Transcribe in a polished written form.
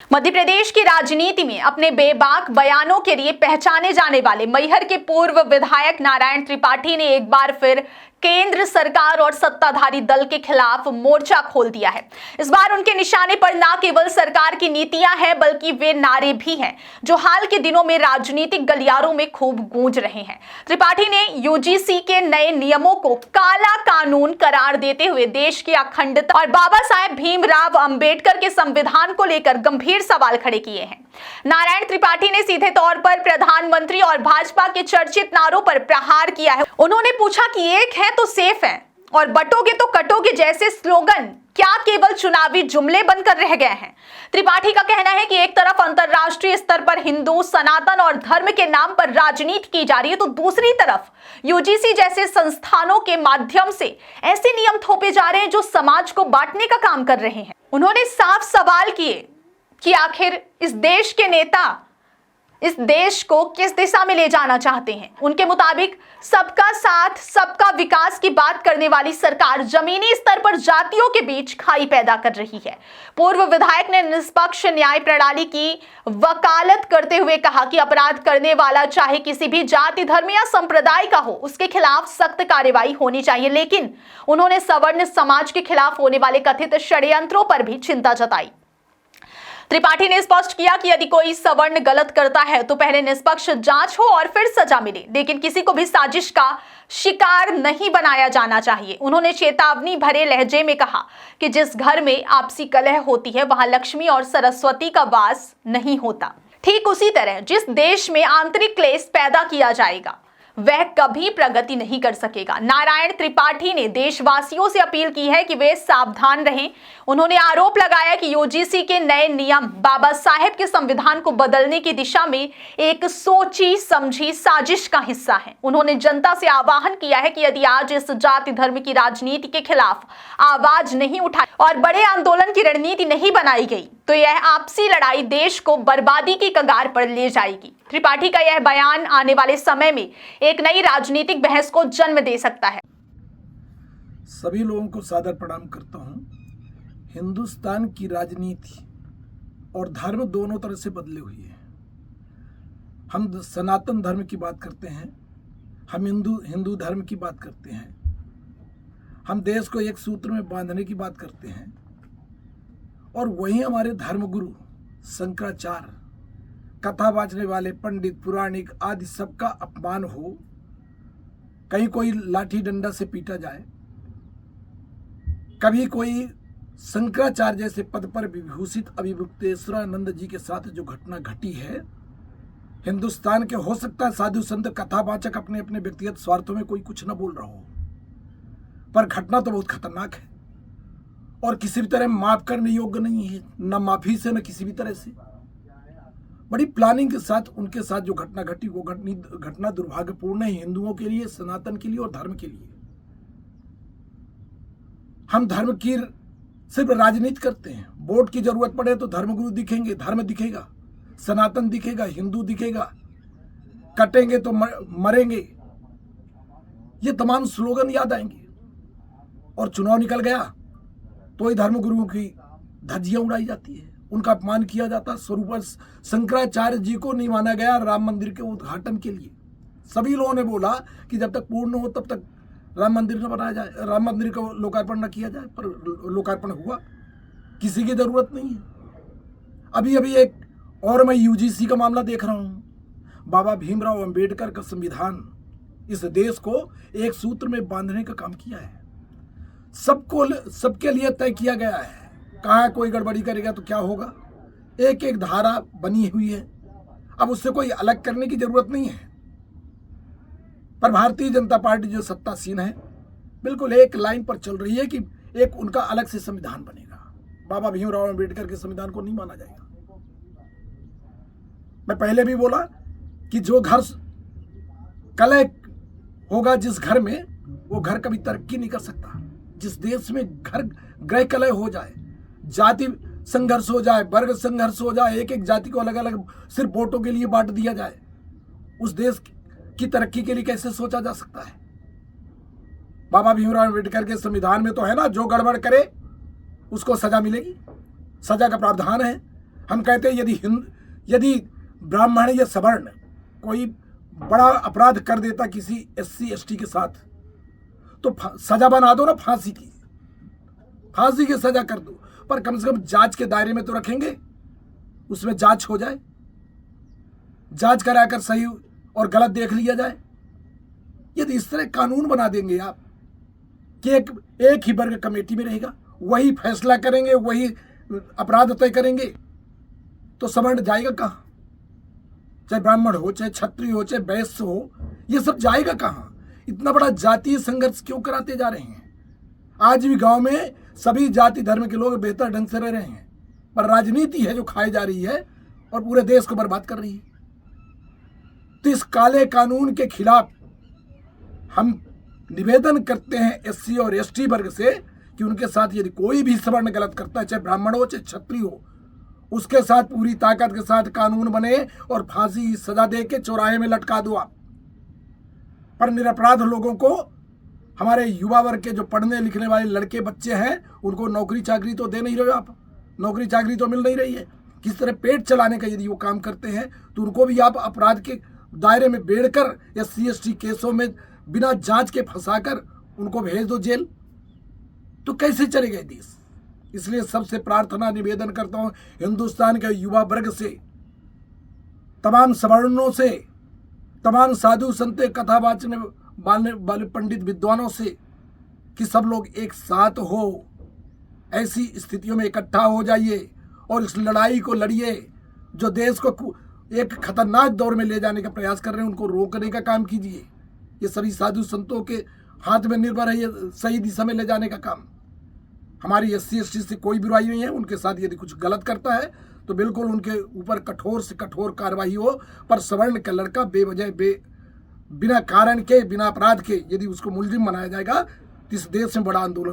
मध्य प्रदेश की राजनीति में अपने बेबाक बयानों के लिए पहचाने जाने वाले मैहर के पूर्व विधायक नारायण त्रिपाठी ने एक बार फिर केंद्र सरकार और सत्ताधारी दल के खिलाफ मोर्चा खोल दिया है। इस बार उनके निशाने पर न केवल सरकार की नीतियां हैं बल्कि वे नारे भी हैं जो हाल के दिनों में राजनीतिक गलियारों में खूब गूंज रहे हैं। त्रिपाठी ने यूजीसी के नए नियमों को काला कानून करार देते हुए देश की अखंडता और बाबा साहेब भीमराव अंबेडकर के संविधान को लेकर गंभीर सवाल खड़े किए हैं। नारायण त्रिपाठी ने सीधे तौर पर प्रधानमंत्री और भाजपा के चर्चित नारों पर प्रहार किया है। उन्होंने पूछा कि एक है तो सेफ है और बटोगे तो कटोगे जैसे स्लोगन क्या केवल चुनावी जुमले बनकर रह गए हैं। त्रिपाठी का कहना है कि एक तरफ अंतरराष्ट्रीय स्तर पर हिंदू सनातन और धर्म के नाम पर राजनीति की जा रही है तो दूसरी तरफ यूजीसी जैसे संस्थानों के माध्यम से ऐसे नियम थोपे जा रहे हैं जो समाज को बांटने का काम कर रहे हैं। उन्होंने साफ सवाल किए कि आखिर इस देश के नेता इस देश को किस दिशा में ले जाना चाहते हैं। उनके मुताबिक सबका साथ सबका विकास की बात करने वाली सरकार जमीनी स्तर पर जातियों के बीच खाई पैदा कर रही है। पूर्व विधायक ने निष्पक्ष न्याय प्रणाली की वकालत करते हुए कहा कि अपराध करने वाला चाहे किसी भी जाति धर्म या संप्रदाय का हो उसके खिलाफ सख्त कार्रवाई होनी चाहिए, लेकिन उन्होंने सवर्ण समाज के खिलाफ होने वाले कथित षड्यंत्रों पर भी चिंता जताई। त्रिपाठी ने स्पष्ट किया कि यदि कोई सवर्ण गलत करता है तो पहले निष्पक्ष जांच हो और फिर सजा मिले, लेकिन किसी को भी साजिश का शिकार नहीं बनाया जाना चाहिए। उन्होंने चेतावनी भरे लहजे में कहा कि जिस घर में आपसी कलह होती है वहां लक्ष्मी और सरस्वती का वास नहीं होता। ठीक उसी तरह जिस देश में आंतरिक क्लेश पैदा किया जाएगा वह कभी प्रगति नहीं कर सकेगा। नारायण त्रिपाठी ने देशवासियों से अपील की है कि वे सावधान रहें। उन्होंने आरोप लगाया कि यूजीसी के नए नियम बाबा साहेब के संविधान को बदलने की दिशा में एक सोची समझी साजिश का हिस्सा है। उन्होंने जनता से आह्वान किया है कि यदि आज इस जाति धर्म की राजनीति के खिलाफ आवाज नहीं उठाई और बड़े आंदोलन की रणनीति नहीं बनाई गई तो यह आपसी लड़ाई देश को बर्बादी की कगार पर ले जाएगी। त्रिपाठी का यह बयान आने वाले समय में एक नई राजनीतिक बहस को जन्म दे सकता है। सभी लोगों को सादर प्रणाम करता हूं। हिंदुस्तान की राजनीति और धर्म दोनों तरह से बदले हुए हैं। हम सनातन धर्म की बात करते हैं, हम हिंदू धर्म की बात करते हैं, हम देश को एक सूत्र में बांधने की बात करते हैं और वहीं हमारे धर्मगुरु शंकराचार्य कथा बांचने वाले पंडित पुराणिक आदि सबका अपमान हो, कहीं कोई लाठी डंडा से पीटा जाए, कभी कोई शंकराचार्य जैसे पद पर विभूषित अभिभुक्तेश्वरानंद जी के साथ जो घटना घटी है हिंदुस्तान के, हो सकता है साधु संत कथावाचक अपने अपने व्यक्तिगत स्वार्थों में कोई कुछ न बोल रहा हो, पर घटना तो बहुत खतरनाक है और किसी भी तरह माफ करने योग्य नहीं है, न माफी से न किसी भी तरह से। बड़ी प्लानिंग के साथ उनके साथ जो घटना घटी वो घटना दुर्भाग्यपूर्ण है हिंदुओं के लिए, सनातन के लिए और धर्म के लिए। हम धर्म की सिर्फ राजनीति करते हैं, वोट की जरूरत पड़े तो धर्मगुरु दिखेंगे, धर्म दिखेगा, सनातन दिखेगा, हिंदू दिखेगा, कटेंगे तो मरेंगे, ये तमाम स्लोगन याद आएंगे और चुनाव निकल गया तो ही धर्मगुरुओं की धज्जियां उड़ाई जाती है, उनका अपमान किया जाता। स्वरूप शंकराचार्य जी को नहीं माना गया राम मंदिर के उद्घाटन के लिए। सभी लोगों ने बोला कि जब तक पूर्ण हो तब तक राम मंदिर न बनाया जाए, राम मंदिर का लोकार्पण न किया जाए, पर लोकार्पण हुआ, किसी की जरूरत नहीं है। अभी एक और मैं यूजीसी का मामला देख रहा हूँ। बाबा भीमराव अंबेडकर का संविधान इस देश को एक सूत्र में बांधने का काम किया है, सबके लिए तय किया गया है। कहाँ कोई गड़बड़ी करेगा तो क्या होगा, एक एक धारा बनी हुई है, अब उससे कोई अलग करने की जरूरत नहीं है। पर भारतीय जनता पार्टी जो सत्तासीन है बिल्कुल एक लाइन पर चल रही है कि एक उनका अलग से संविधान बनेगा, बाबा भीमराव अंबेडकर के संविधान को नहीं माना जाएगा। मैं पहले भी बोला कि जो घर कलह होगा जिस घर में, वो घर कभी तरक्की नहीं कर सकता। जिस देश में घर गृह कलह हो जाए, जाति संघर्ष हो जाए, वर्ग संघर्ष हो जाए, एक एक जाति को अलग अलग सिर्फ वोटों के लिए बांट दिया जाए, उस देश की तरक्की के लिए कैसे सोचा जा सकता है। बाबा भीमराव अंबेडकर के संविधान में तो है ना, जो गड़बड़ करे उसको सजा मिलेगी, सजा का प्रावधान है। हम कहते हैं यदि ब्राह्मण या सवर्ण कोई बड़ा अपराध कर देता किसी SC ST के साथ तो सजा बना दो ना, फांसी की सजा कर दो, पर कम से कम जांच के दायरे में तो रखेंगे, उसमें जांच हो जाए, जांच कराकर सही और गलत देख लिया जाए। यदि इस तरह कानून बना देंगे आप कि एक ही वर्ग कमेटी में रहेगा, वही फैसला करेंगे, वही अपराध तय करेंगे, तो सवर्ण जाएगा कहाँ? चाहे ब्राह्मण हो, चाहे क्षत्रिय हो, चाहे वैश्य हो, ये सब जाएगा कहाँ? इतना बड़ा जातीय संघर्ष क्यों कराते जा रहे हैं? आज भी गांव में सभी जाति धर्म के लोग बेहतर ढंग से रह रहे हैं, पर राजनीति है जो खाई जा रही है और पूरे देश को बर्बाद कर रही है। तो इस काले कानून के खिलाफ हम निवेदन करते हैं SC और ST वर्ग से कि उनके साथ यदि कोई भी सवर्ण गलत करता है, चाहे ब्राह्मण हो चाहे क्षत्रिय हो, उसके साथ पूरी ताकत के साथ कानून बने और फांसी सजा दे के चौराहे में लटका दो आप। पर निरपराध लोगों को, हमारे युवा वर्ग के जो पढ़ने लिखने वाले लड़के बच्चे हैं, उनको नौकरी चाकरी तो दे नहीं रहे हो आप, नौकरी चाकरी तो मिल नहीं रही है। किस तरह पेट चलाने का यदि वो काम करते हैं तो उनको भी आप अपराध के दायरे में बेड़कर SC ST केसों में बिना जांच के फंसाकर उनको भेज दो जेल, तो कैसे चलेगा देश? इसलिए सबसे प्रार्थना निवेदन करता हूं हिंदुस्तान के युवा वर्ग से, तमाम सवर्णों से, तमाम साधु संत कथा वाचने वाले पंडित विद्वानों से कि सब लोग एक साथ हो, ऐसी स्थितियों में इकट्ठा हो जाइए और इस लड़ाई को लड़िए। जो देश को एक खतरनाक दौर में ले जाने का प्रयास कर रहे हैं, उनको रोकने का काम कीजिए। ये सभी साधु संतों के हाथ में निर्भर है ये सही दिशा में ले जाने का काम। हमारी SC ST से कोई बुराई नहीं है, उनके साथ यदि कुछ गलत करता है तो बिल्कुल उनके ऊपर कठोर से कठोर कार्रवाई हो, पर सवर्ण का लड़का बेवजह बिना कारण के, बिना अपराध के यदि उसको मुलजिम बनाया जाएगा तो इस देश में बड़ा आंदोलन